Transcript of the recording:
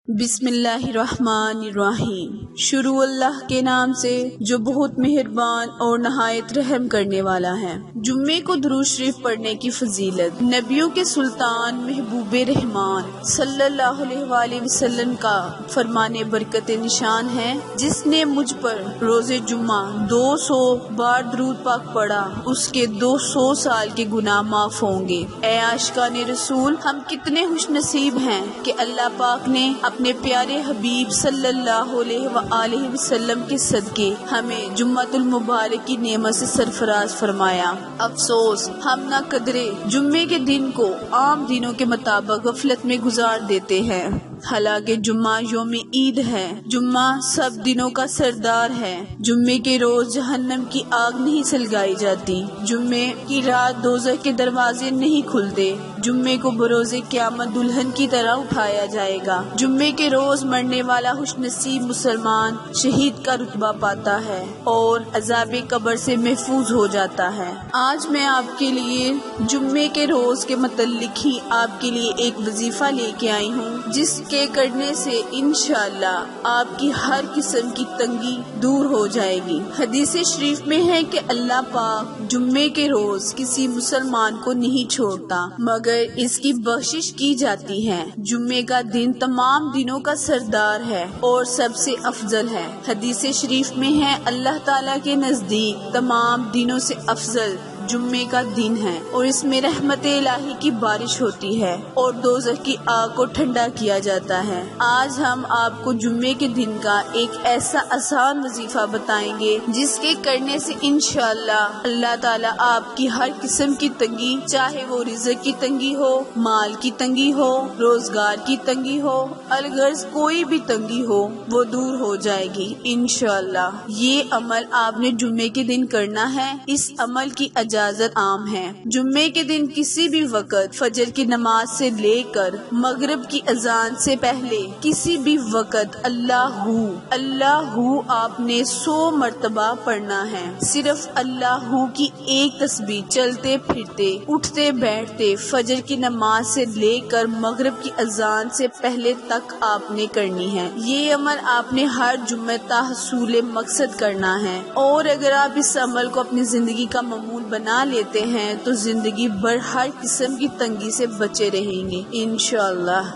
बिस्मिल्लाहिर्रहमानिर्रहीम। शुरू अल्लाह के नाम से जो बहुत मेहरबान और नहायत रहम करने वाला है। जुम्मे को दुरूद शरीफ पढ़ने की फजीलत। नबियों के सुल्तान महबूबे रहमान सल्लल्लाहु अलैहि वसल्लम का फरमाने बरकत निशान है, जिसने मुझ पर रोजे जुम्मा 200 बार दुरूद पाक पढ़ा, उसके 200 साल के गुनाह माफ होंगे। ए आशिकाने रसूल, हम कितने खुशनसीब हैं कि अल्लाह पाक ने अपने प्यारे हबीब सल्लल्लाहु अलैहि वसल्लम के सदके हमें जुम्मतुल मुबारक की नेमत से सरफराज फरमाया। अफसोस हम ना कदरे जुम्मे के दिन को आम दिनों के मुताबिक गफलत में गुजार देते हैं। हालांकि जुम्मा यौम ईद है। जुम्मा सब दिनों का सरदार है। जुम्मे के रोज जहन्नम की आग नहीं सलगाई जाती। जुम्मे की रात दोज़ख के दरवाजे नहीं खुलते। जुम्मे को बरोज़े क़यामत दुल्हन की तरह उठाया जाएगा। जुम्मे के रोज मरने वाला खुशनसीब मुसलमान शहीद का रुतबा पाता है और अज़ाबे कब्र से महफूज हो जाता है। आज मैं आपके लिए जुम्मे के रोज के मुतल्लिक ही आपके लिए एक वजीफा लेके आई हूँ, जिसके करने से इंशाअल्लाह आपकी हर किस्म की तंगी दूर हो जाएगी। हदीस शरीफ में है कि अल्लाह पाक जुम्मे के रोज किसी मुसलमान को नहीं छोड़ता मगर इसकी बख्शिश की जाती है। जुम्मे का दिन तमाम दिनों का सरदार है और सबसे अफजल है। हदीस शरीफ में है अल्लाह ताला के नजदीक तमाम दिनों से अफजल जुम्मे का दिन है और इसमें रहमत इलाही की बारिश होती है और दोज़ख की आग को ठंडा किया जाता है। आज हम आपको जुम्मे के दिन का एक ऐसा आसान वजीफा बताएंगे, जिसके करने से इंशाअल्लाह अल्लाह ताला आपकी हर किस्म की तंगी, चाहे वो रिज़्क़ की तंगी हो, माल की तंगी हो, रोजगार की तंगी हो, अलगर्ज कोई भी तंगी हो, वो दूर हो जाएगी इंशाअल्लाह। ये अमल आपने जुम्मे के दिन करना है। इस अमल की इजाजत आम है। जुम्मे के दिन किसी भी वक्त फजर की नमाज से लेकर मगरिब की अजान से पहले किसी भी वक्त अल्लाहू आपने 100 मर्तबा पढ़ना है। सिर्फ अल्लाहू की एक तस्बीह चलते फिरते, उठते बैठते, फजर की नमाज से लेकर मगरिब की अजान से पहले तक आपने करनी है। ये अमल आपने हर जुम्मे तहसूल मकसद करना है और अगर आप इस अमल को अपनी जिंदगी का मामूल बना लेते हैं तो जिंदगी भर हर किस्म की तंगी से बचे रहेंगे इंशाअल्लाह।